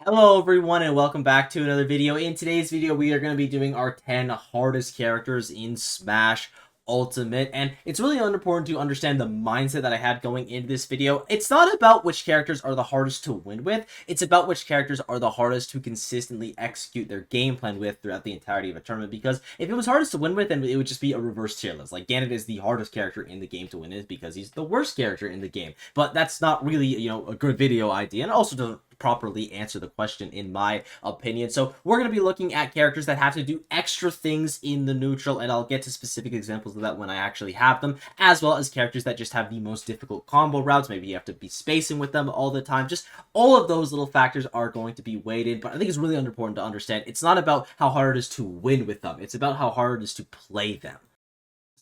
Hello everyone and welcome back to another video. In today's video we are going to be doing our 10 hardest characters in Smash Ultimate, and it's really important to understand the mindset that I had going into this video. It's not about which characters are the hardest to win with, it's about which characters are the hardest to consistently execute their game plan with throughout the entirety of a tournament, because if it was hardest to win with, then it would just be a reverse tier list. Like, Ganon is the hardest character in the game to win is because he's the worst character in the game, but that's not really, a good video idea, and also doesn't properly answer the question in my opinion. So we're going to be looking at characters that have to do extra things in the neutral, and I'll get to specific examples of that when I actually have them, as well as characters that just have the most difficult combo routes. Maybe you have to be spacing with them all the time. Just all of those little factors are going to be weighed in, but I think it's really important to understand it's not about how hard it is to win with them, it's about how hard it is to play them.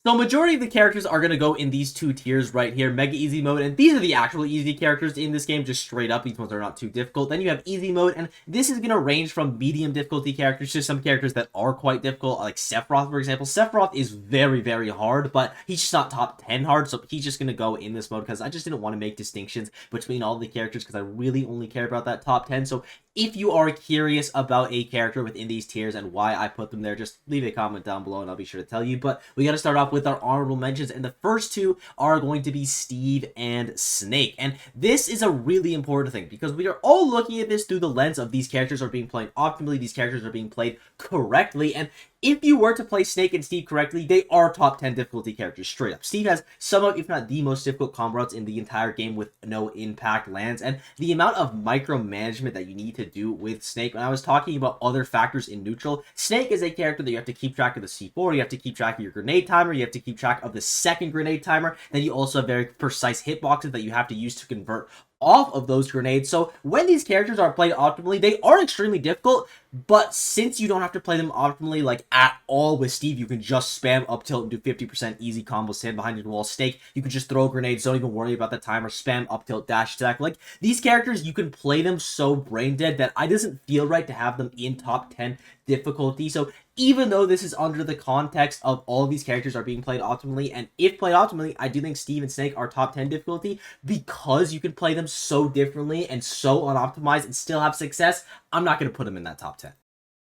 So majority of the characters are going to go in these two tiers right here, Mega Easy Mode, and these are the actual easy characters in this game, just straight up. These ones are not too difficult. Then you have Easy Mode, and this is going to range from medium difficulty characters to some characters that are quite difficult, like Sephiroth, for example. Sephiroth is very, very hard, but he's just not top 10 hard, so he's just going to go in this mode because I just didn't want to make distinctions between all the characters because I really only care about that top 10. So if you are curious about a character within these tiers and why I put them there, just leave a comment down below and I'll be sure to tell you. But we got to start off with our honorable mentions, and the first two are going to be Steve and Snake. And this is a really important thing because we are all looking at this through the lens of these characters are being played optimally, these characters are being played correctly, and if you were to play Snake and Steve correctly, they are top 10 difficulty characters, straight up. Steve has some of, if not the most difficult combo routes in the entire game with no impact lands, and the amount of micromanagement that you need to do with Snake, when I was talking about other factors in neutral, Snake is a character that you have to keep track of the C4, you have to keep track of your grenade timer, you have to keep track of the second grenade timer, then you also have very precise hitboxes that you have to use to convert off of those grenades. So when these characters are played optimally, they are extremely difficult, but since you don't have to play them optimally like at all with Steve, you can just spam up tilt and do 50% easy combos, stand behind your wall, Snake, you can just throw grenades, don't even worry about the timer, spam up tilt, dash attack. Like, these characters, you can play them so brain dead that I doesn't feel right to have them in top 10 difficulty. So even though this is under the context of all these characters are being played optimally, and if played optimally, I do think Steve and Snake are top 10 difficulty because you can play them so differently and so unoptimized and still have success. I'm not going to put them in that top 10.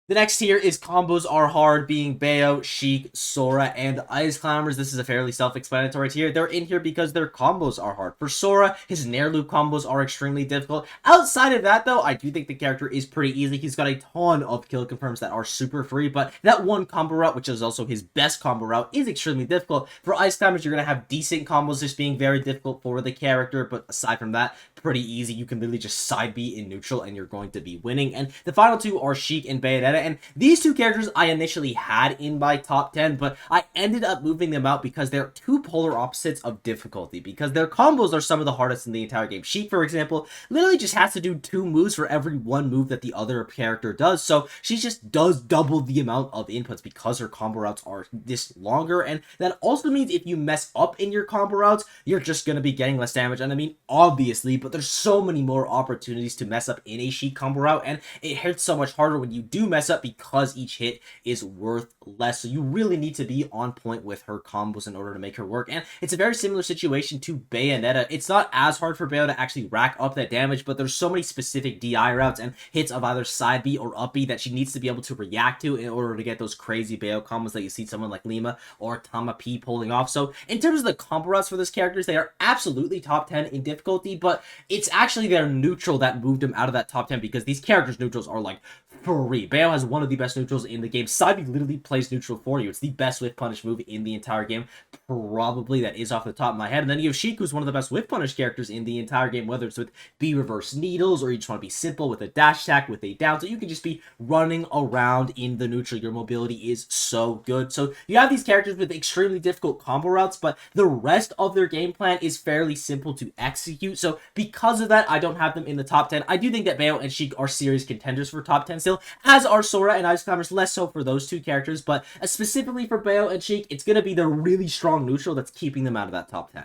The next tier is combos are hard, being Bayo, Sheik, Sora, and Ice Climbers. This is a fairly self-explanatory tier. They're in here because their combos are hard. For Sora, his Nair Loop combos are extremely difficult. Outside of that, though, I do think the character is pretty easy. He's got a ton of kill confirms that are super free, but that one combo route, which is also his best combo route, is extremely difficult. For Ice Climbers, you're going to have decent combos just being very difficult for the character, but aside from that, pretty easy. You can literally just side B in neutral and you're going to be winning. And the final two are Sheik and Bayonetta, and these two characters I initially had in my top 10, but I ended up moving them out because they're two polar opposites of difficulty, because their combos are some of the hardest in the entire game. Sheik, for example, literally just has to do 2 moves for every 1 move that the other character does, so she just does double the amount of inputs because her combo routes are this longer, and that also means if you mess up in your combo routes, you're just going to be getting less damage. And I mean, obviously, but there's so many more opportunities to mess up in a Sheik combo route, and it hits so much harder when you do mess up because each hit is worth less. So you really need to be on point with her combos in order to make her work. And it's a very similar situation to Bayonetta. It's not as hard for Bayo to actually rack up that damage, but there's so many specific DI routes and hits of either side B or up B that she needs to be able to react to in order to get those crazy Bayo combos that you see someone like Lima or Tama P pulling off. So in terms of the combo routes for those characters, they are absolutely top 10 in difficulty, but it's actually their neutral that moved them out of that top 10 because these characters' neutrals are like free. Bayo has one of the best neutrals in the game. Side B literally plays neutral for you. It's the best whiff punish move in the entire game. Probably, that is off the top of my head. And then you have Sheik, who's one of the best whiff punish characters in the entire game, whether it's with B reverse needles or you just want to be simple with a dash attack, with a down. So you can just be running around in the neutral. Your mobility is so good. So you have these characters with extremely difficult combo routes, but the rest of their game plan is fairly simple to execute. So because of that, I don't have them in the top 10. I do think that Bayo and Sheik are serious contenders for top 10 still, as are Sora and Ice Climbers, less so for those two characters, but specifically for Bayo and Sheik, it's going to be the really strong neutral that's keeping them out of that top 10.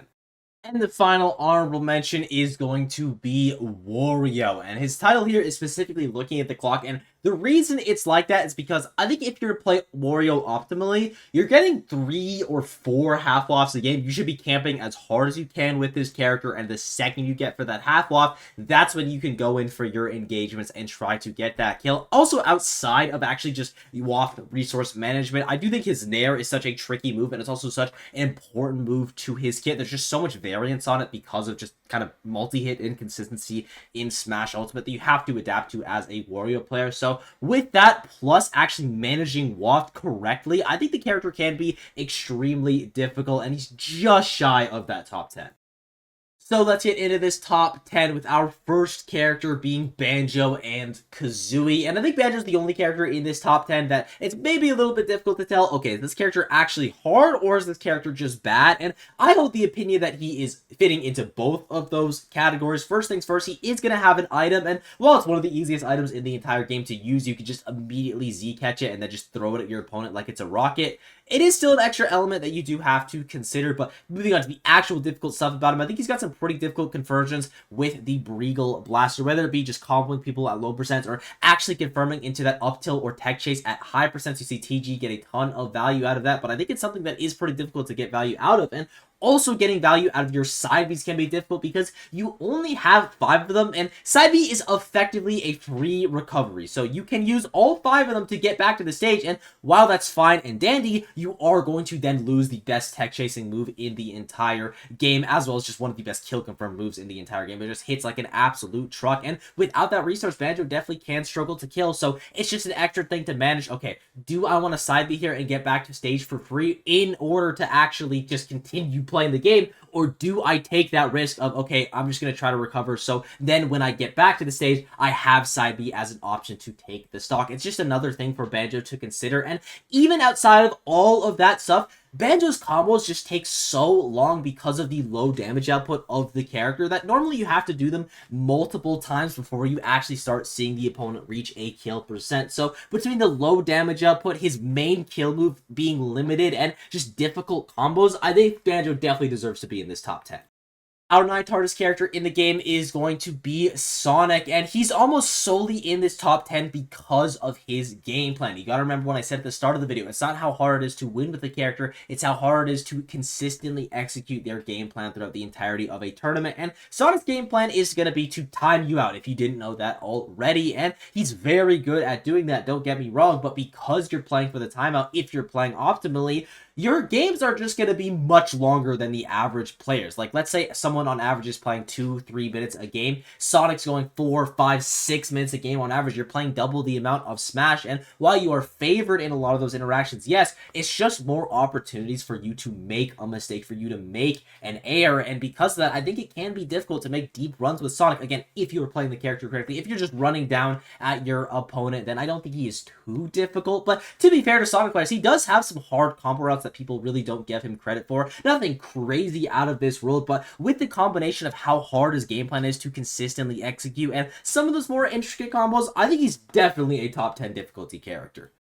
And the final honorable mention is going to be Wario. And his title here is specifically looking at the clock. And the reason it's like that is because I think if you're to play Wario optimally, you're getting 3 or 4 half-lofts a game. You should be camping as hard as you can with this character. And the second you get for that half-lof, that's when you can go in for your engagements and try to get that kill. Also, outside of actually just waft resource management, I do think his Nair is such a tricky move. And it's also such an important move to his kit. There's just so much variance on it because of just kind of multi-hit inconsistency in Smash Ultimate that you have to adapt to as a Wario player. So with that, plus actually managing waft correctly, I think the character can be extremely difficult, and he's just shy of that top 10. So let's get into this top 10 with our first character being Banjo and Kazooie. And I think Banjo's the only character in this top 10 that it's maybe a little bit difficult to tell, okay, is this character actually hard or is this character just bad? And I hold the opinion that he is fitting into both of those categories. First things first, he is going to have an item, and while it's one of the easiest items in the entire game to use, you can just immediately Z-catch it and then just throw it at your opponent like it's a rocket. It is still an extra element that you do have to consider, but moving on to the actual difficult stuff about him, I think he's got some pretty difficult conversions with the Breagle Blaster, whether it be just comboing people at low percents or actually confirming into that up tilt or tech chase at high percents. You see TG get a ton of value out of that, but I think it's something that is pretty difficult to get value out of, and also getting value out of your side Bs can be difficult because you only have 5 of them, and side B is effectively a free recovery. So you can use all 5 of them to get back to the stage, and while that's fine and dandy, you are going to then lose the best tech chasing move in the entire game, as well as just one of the best kill confirm moves in the entire game. It just hits like an absolute truck, and without that resource, Banjo definitely can struggle to kill, so it's just an extra thing to manage. Okay, do I want to side B here and get back to stage for free in order to actually just continue playing the game, or do I take that risk of, okay, I'm just going to try to recover, so then when I get back to the stage, I have side B as an option to take the stock. It's just another thing for Banjo to consider, and even outside of all of that stuff, Banjo's combos just take so long because of the low damage output of the character that normally you have to do them multiple times before you actually start seeing the opponent reach a kill percent. So between the low damage output, his main kill move being limited, and just difficult combos, I think Banjo definitely deserves to be in this top 10. Our 9th hardest character in the game is going to be Sonic, and he's almost solely in this top 10 because of his game plan. You gotta remember when I said at the start of the video, it's not how hard it is to win with a character, it's how hard it is to consistently execute their game plan throughout the entirety of a tournament, and Sonic's game plan is gonna be to time you out, if you didn't know that already, and he's very good at doing that, don't get me wrong, but because you're playing for the timeout, if you're playing optimally, your games are just going to be much longer than the average players. Like, let's say someone on average is playing 2-3 minutes a game. Sonic's going 4, 5, 6 minutes a game on average. You're playing double the amount of Smash, and while you are favored in a lot of those interactions, yes, it's just more opportunities for you to make a mistake, for you to make an error, and because of that, I think it can be difficult to make deep runs with Sonic. Again, if you are playing the character correctly, if you're just running down at your opponent, then I don't think he is too difficult, but to be fair to Sonic players, he does have some hard combo routes that people really don't give him credit for. Nothing crazy out of this world, but with the combination of how hard his game plan is to consistently execute and some of those more intricate combos, I think he's definitely a top 10 difficulty character.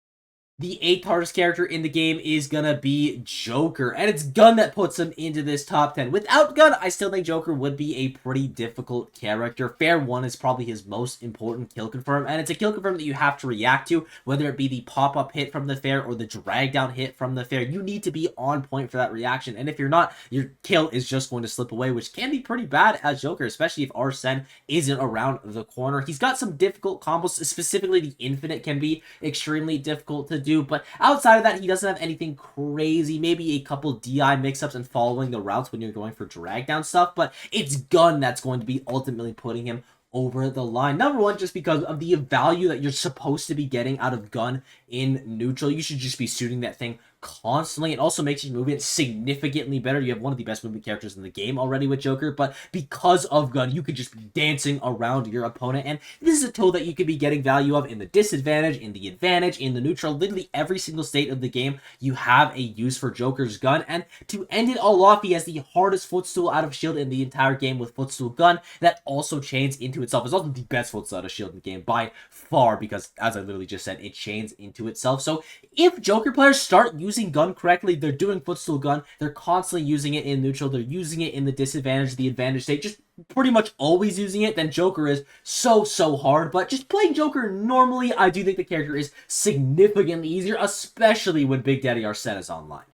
The 8th hardest character in the game is gonna be Joker, and it's Gun that puts him into this top 10. Without Gun, I still think Joker would be a pretty difficult character. Fair 1 is probably his most important kill confirm, and it's a kill confirm that you have to react to, whether it be the pop-up hit from the fair or the drag down hit from the fair. You need to be on point for that reaction, and if you're not, your kill is just going to slip away, which can be pretty bad as Joker, especially if Arsene isn't around the corner. He's got some difficult combos, specifically the infinite can be extremely difficult to do, but outside of that, he doesn't have anything crazy. Maybe a couple DI mix-ups and following the routes when you're going for drag down stuff, but it's Gun that's going to be ultimately putting him over the line. Number 1, just because of the value that you're supposed to be getting out of Gun in neutral. You should just be shooting that thing constantly. It also makes your movement significantly better. You have one of the best movement characters in the game already with Joker, but because of Gun, you could just be dancing around your opponent, and this is a tool that you could be getting value of in the disadvantage, in the advantage, in the neutral. Literally every single state of the game, you have a use for Joker's Gun, and to end it all off, he has the hardest footstool out of shield in the entire game with Footstool Gun that also chains into itself. It's also the best footstool out of shield in the game by far, because as I literally just said, it chains into itself. So if Joker players start using using gun correctly, they're doing footstool gun, they're constantly using it in neutral, they're using it in the disadvantage, the advantage state, just pretty much always using it, then Joker is so hard. But just playing Joker normally, I do think the character is significantly easier, especially when Big Daddy Arsene is online.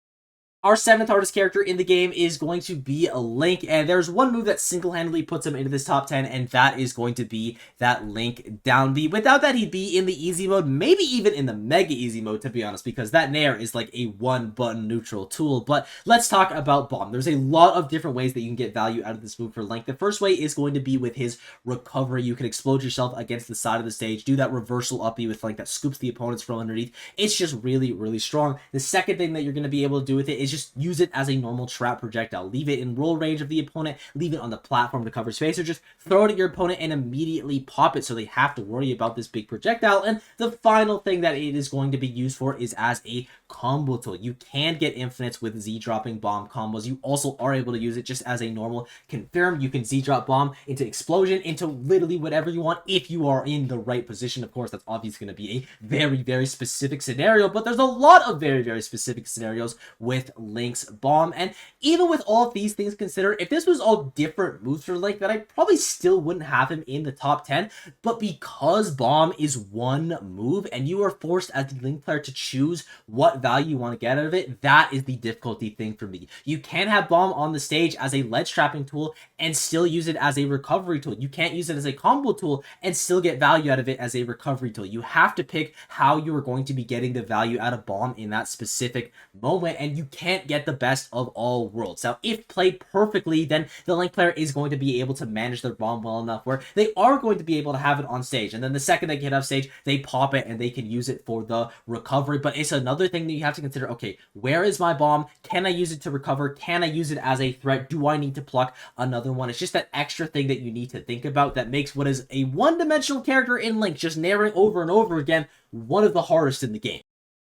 Our 7th hardest character in the game is going to be a Link, and there's one move that single-handedly puts him into this top 10, and that is going to be that Link down B. Without that, he'd be in the easy mode, maybe even in the mega easy mode, to be honest, because that Nair is like a one-button neutral tool. But let's talk about Bomb. There's a lot of different ways that you can get value out of this move for Link. The first way is going to be with his recovery. You can explode yourself against the side of the stage, do that reversal up B with Link that scoops the opponents from underneath. It's just really strong. The second thing that you're going to be able to do with it is just use it as a normal trap projectile. Leave it in roll range of the opponent, leave it on the platform to cover space, or just throw it at your opponent and immediately pop it so they have to worry about this big projectile. And the final thing that it is going to be used for is as a combo tool. You can get infinites with Z dropping bomb combos. You also are able to use it just as a normal confirm. You can Z drop bomb into explosion, into literally whatever you want if you are in the right position. Of course, that's obviously going to be a very specific scenario, but there's a lot of very specific scenarios with Link's Bomb. And even with all of these things considered, if this was all different moves for Link, then I probably still wouldn't have him in the top 10. But because Bomb is one move and you are forced as the Link player to choose what value you want to get out of it, that is the difficulty thing for me. You can have Bomb on the stage as a ledge trapping tool and still use it as a recovery tool. You can't use it as a combo tool and still get value out of it as a recovery tool. You have to pick how you are going to be getting the value out of Bomb in that specific moment, and you can't get the best of all worlds. Now, if played perfectly, then the Link player is going to be able to manage their Bomb well enough where they are going to be able to have it on stage, and then the second they get off stage, they pop it and they can use it for the recovery. But it's another thing that you have to consider. Okay, where is my Bomb? Can I use it to recover? Can I use it as a threat? Do I need to pluck another one? It's just that extra thing that you need to think about that makes what is a one-dimensional character in Link just narrowing over and over again one of the hardest in the game.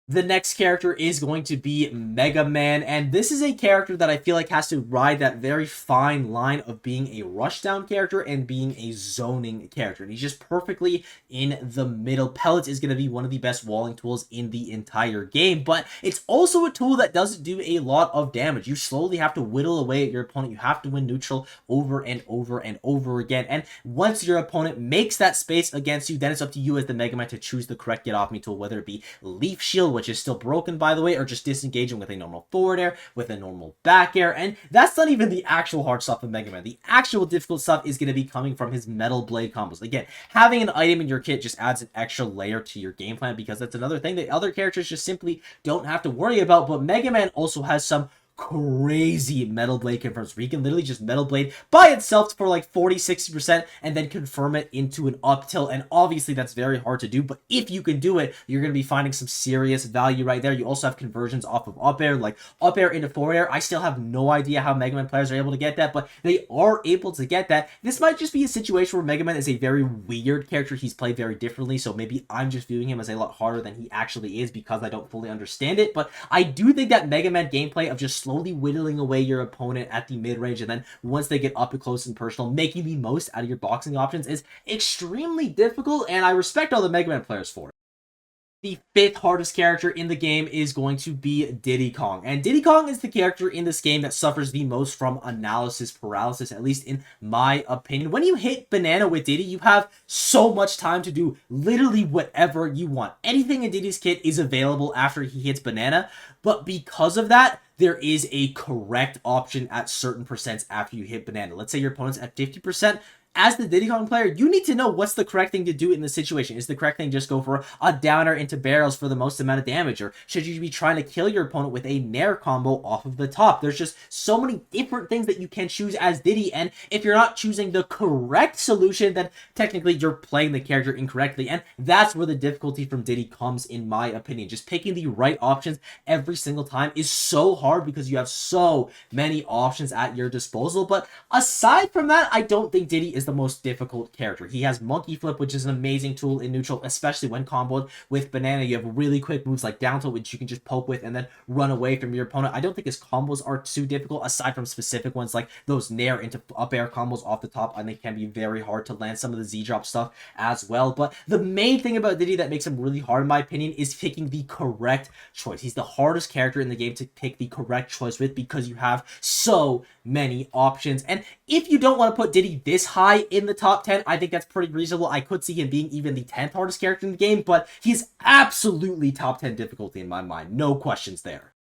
The next character is going to be Megaman, and this is a character that I feel like has to ride that very fine line of being a rushdown character and being a zoning character. And he's just perfectly in the middle. Pellets is going to be one of the best walling tools in the entire game, but it's also a tool that doesn't do a lot of damage. You slowly have to whittle away at your opponent. You have to win neutral over and over again. And once your opponent makes that space against you, then it's up to you as the Megaman to choose the correct get off me tool, whether it be Leaf Shield, which is still broken by the way, or just disengaging with a normal forward air, with a normal back air. And that's not even the actual hard stuff of Mega Man. The actual difficult stuff is going to be coming from his Metal Blade combos. Again, having an item in your kit just adds an extra layer to your game plan, because that's another thing that other characters just simply don't have to worry about. But Mega Man also has some crazy Metal Blade confirms where you can literally just Metal Blade by itself for like 40-60% and then confirm it into an up tilt. And obviously that's very hard to do, but if you can do it, you're going to be finding some serious value right there. You also have conversions off of up air, like up air into forward air. I still have no idea how Mega Man players are able to get that, but they are able to get that. This might just be a situation where Mega Man is a very weird character. He's played very differently, so maybe I'm just viewing him as a lot harder than he actually is because I don't fully understand it. But I do think that Mega Man gameplay of just slowly whittling away your opponent at the mid-range, and then once they get up close and personal, making the most out of your boxing options is extremely difficult, and I respect all the Mega Man players for it. The 5th hardest character in the game is going to be Diddy Kong. And Diddy Kong is the character in this game that suffers the most from analysis paralysis, at least in my opinion. When you hit Banana with Diddy, you have so much time to do literally whatever you want. Anything in Diddy's kit is available after he hits Banana, but because of that, there is a correct option at certain percents after you hit Banana. Let's say your opponent's at 50%. As the Diddy Kong player, you need to know what's the correct thing to do in the situation. Is the correct thing just go for a downer into barrels for the most amount of damage? Or should you be trying to kill your opponent with a Nair combo off of the top? There's just so many different things that you can choose as Diddy, and if you're not choosing the correct solution, then technically you're playing the character incorrectly, and that's where the difficulty from Diddy comes, in my opinion. Just picking the right options every single time is so hard because you have so many options at your disposal. But aside from that, I don't think Diddy is is the most difficult character. He has Monkey Flip, which is an amazing tool in neutral, especially when comboed with Banana. You have really quick moves like down tilt, which you can just poke with and then run away from your opponent. I don't think his combos are too difficult, aside from specific ones like those nair into up air combos off the top. I think can be very hard to land some of the Z-drop stuff as well. But the main thing about Diddy that makes him really hard, in my opinion, is picking the correct choice. He's the hardest character in the game to pick the correct choice with because you have so many options. And if you don't want to put Diddy this high in the top 10, I think that's pretty reasonable. I could see him being even the 10th hardest character in the game, but he's absolutely top 10 difficulty in my mind. No questions there.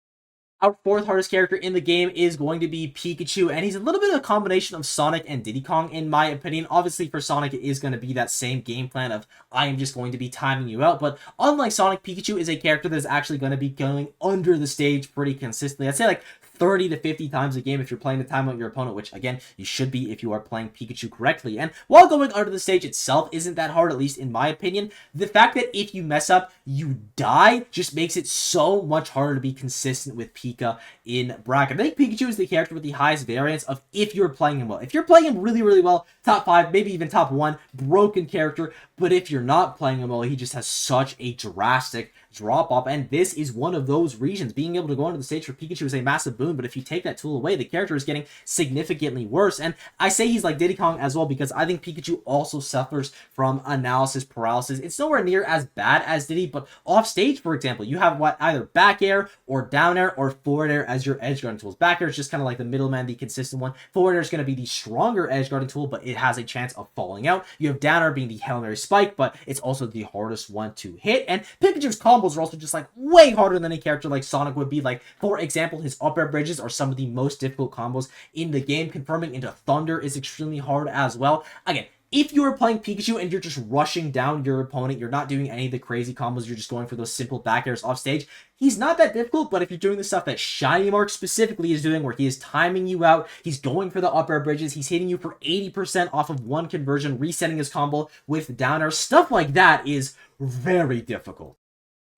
Our fourth hardest character in the game is going to be Pikachu, and he's a little bit of a combination of Sonic and Diddy Kong, in my opinion. Obviously, for Sonic, it is going to be that same game plan of, I am just going to be timing you out, but unlike Sonic, Pikachu is a character that is actually going to be going under the stage pretty consistently. I'd say like 30 to 50 times a game if you're playing to time out your opponent, which, again, you should be if you are playing Pikachu correctly. And while going under the stage itself isn't that hard, at least in my opinion, the fact that if you mess up, you die just makes it so much harder to be consistent with Pika in bracket. I think Pikachu is the character with the highest variance of if you're playing him well. If you're playing him really, really well, top 5, maybe even top 1, broken character. But if you're not playing him well, he just has such a drastic drop off, and this is one of those regions. Being able to go onto the stage for Pikachu is a massive boon, but if you take that tool away, the character is getting significantly worse. And I say he's like Diddy Kong as well because I think Pikachu also suffers from analysis paralysis. It's nowhere near as bad as Diddy, but off stage, for example, you have either back air or down air or forward air as your edge guarding tools. Back air is just kind of like the middleman, the consistent one. Forward air is going to be the stronger edge guarding tool, but it has a chance of falling out. You have down air being the Hail Mary spike, but it's also the hardest one to hit. And Pikachu's combos are also just like way harder than a character like Sonic would be. Like, for example, his up air bridges are some of the most difficult combos in the game. Confirming into Thunder is extremely hard as well. Again, if you are playing Pikachu and you're just rushing down your opponent, you're not doing any of the crazy combos, you're just going for those simple back airs off stage, he's not that difficult. But if you're doing the stuff that Shiny Mark specifically is doing, where he is timing you out, he's going for the up air bridges, he's hitting you for 80% off of one conversion, resetting his combo with down air, stuff like that is very difficult.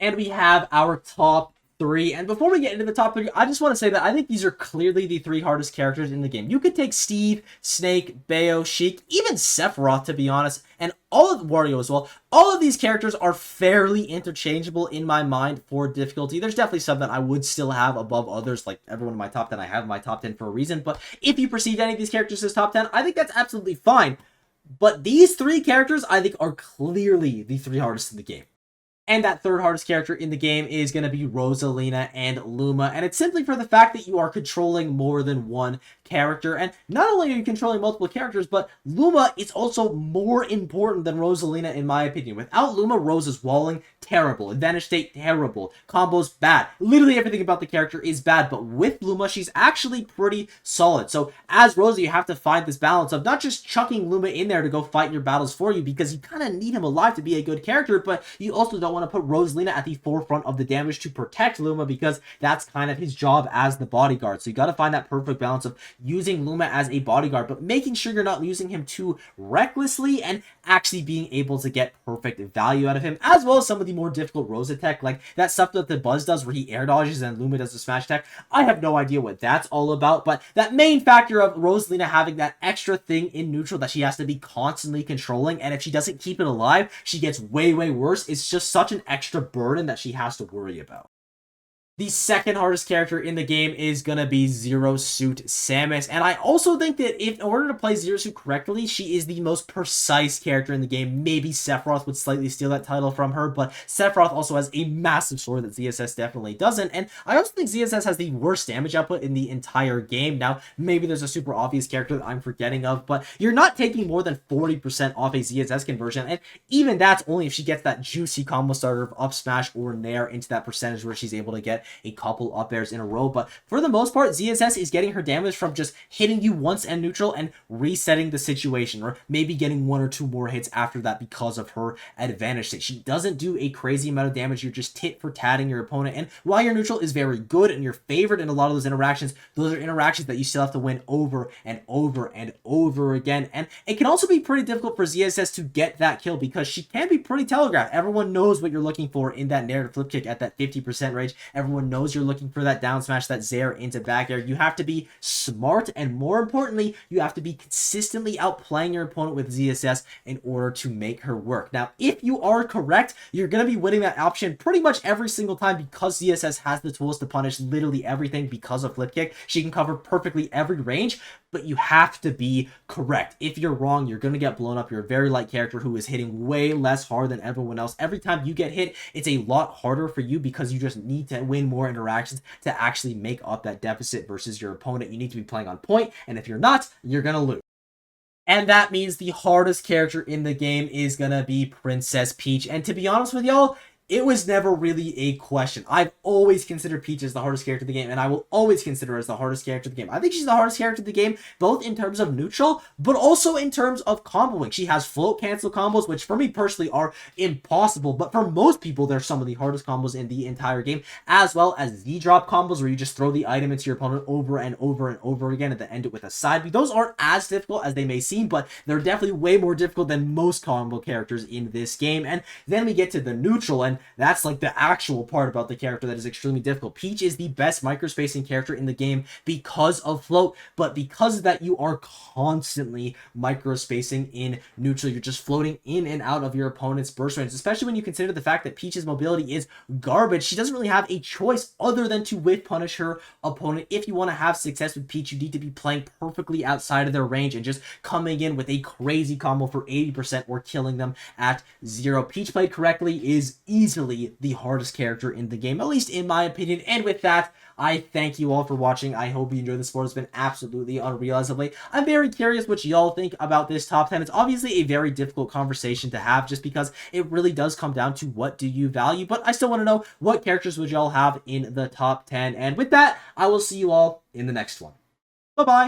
And we have our top 3. And before we get into the top 3, I just want to say that I think these are clearly the 3 hardest characters in the game. You could take Steve, Snake, Bayo, Sheik, even Sephiroth, to be honest, and all of Wario as well. All of these characters are fairly interchangeable in my mind for difficulty. There's definitely some that I would still have above others, like everyone in my top 10. I have my top 10 for a reason, but if you perceive any of these characters as top 10, I think that's absolutely fine. But these 3 characters, I think, are clearly the 3 hardest in the game. And that third hardest character in the game is going to be Rosalina and Luma. And it's simply for the fact that you are controlling more than one character. And not only are you controlling multiple characters, but Luma is also more important than Rosalina, in my opinion. Without Luma, Rosa's walling, terrible. Advantage state, terrible. Combos, bad. Literally everything about the character is bad. But with Luma, she's actually pretty solid. So as Rosa, you have to find this balance of not just chucking Luma in there to go fight your battles for you, because you kind of need him alive to be a good character, but you also don't want to put Rosalina at the forefront of the damage to protect Luma, because that's kind of his job as the bodyguard. So you got to find that perfect balance of using Luma as a bodyguard, but making sure you're not using him too recklessly and actually being able to get perfect value out of him, as well as some of the more difficult Rosa tech, like that stuff that the Buzz does where he air dodges and Luma does the smash tech. I have no idea what that's all about, but that main factor of Rosalina having that extra thing in neutral that she has to be constantly controlling, and if she doesn't keep it alive, she gets way, way worse. It's just such an extra burden that she has to worry about. The second hardest character in the game is going to be Zero Suit Samus. And I also think that in order to play Zero Suit correctly, she is the most precise character in the game. Maybe Sephiroth would slightly steal that title from her, but Sephiroth also has a massive sword that ZSS definitely doesn't. And I also think ZSS has the worst damage output in the entire game. Now, maybe there's a super obvious character that I'm forgetting of, but you're not taking more than 40% off a ZSS conversion. And even that's only if she gets that juicy combo starter of up smash or nair into that percentage where she's able to get a couple up airs in a row. But for the most part, ZSS is getting her damage from just hitting you once and neutral and resetting the situation, or maybe getting 1 or 2 more hits after that because of her advantage state. She doesn't do a crazy amount of damage. You're just tit for tatting your opponent, and while your neutral is very good and you're favored in a lot of those are interactions that you still have to win over and over and over again. And it can also be pretty difficult for ZSS to get that kill because she can be pretty telegraphed. Everyone knows what you're looking for in that nair to flip kick at that 50% range. Everyone everyone knows you're looking for that down smash, that Zair into back air. You have to be smart, and more importantly, you have to be consistently outplaying your opponent with ZSS in order to make her work. Now, if you are correct, you're going to be winning that option pretty much every single time because ZSS has the tools to punish literally everything because of flip kick. She can cover perfectly every range, but you have to be correct. If you're wrong, you're going to get blown up. You're a very light character who is hitting way less hard than everyone else. Every time you get hit, it's a lot harder for you because you just need to win more interactions to actually make up that deficit versus your opponent. You need to be playing on point, and if you're not, you're going to lose. And that means the hardest character in the game is going to be Princess Peach. And to be honest with y'all, it was never really a question. I've always considered Peach as the hardest character in the game, and I will always consider her as the hardest character in the game. I think she's the hardest character in the game, both in terms of neutral, but also in terms of comboing. She has float cancel combos, which for me personally are impossible, but for most people, they're some of the hardest combos in the entire game, as well as Z-drop combos, where you just throw the item into your opponent over and over and over again, and then end it with a side B. Those aren't as difficult as they may seem, but they're definitely way more difficult than most combo characters in this game. And then we get to the neutral, and that's like the actual part about the character that is extremely difficult. Peach is the best microspacing character in the game because of float, but because of that, you are constantly microspacing in neutral. You're just floating in and out of your opponent's burst range, especially when you consider the fact that Peach's mobility is garbage. She doesn't really have a choice other than to whiff punish her opponent. If you want to have success with Peach, you need to be playing perfectly outside of their range and just coming in with a crazy combo for 80% or killing them at 0. Peach played correctly is easily the hardest character in the game, at least in my opinion. And with that, I thank you all for watching. I hope you enjoyed this sport. It's been absolutely unreal as of late. I'm very curious what y'all think about this top 10. It's obviously a very difficult conversation to have just because it really does come down to what do you value, but I still want to know what characters would y'all have in the top 10. And with that, I will see you all in the next one. Bye-bye.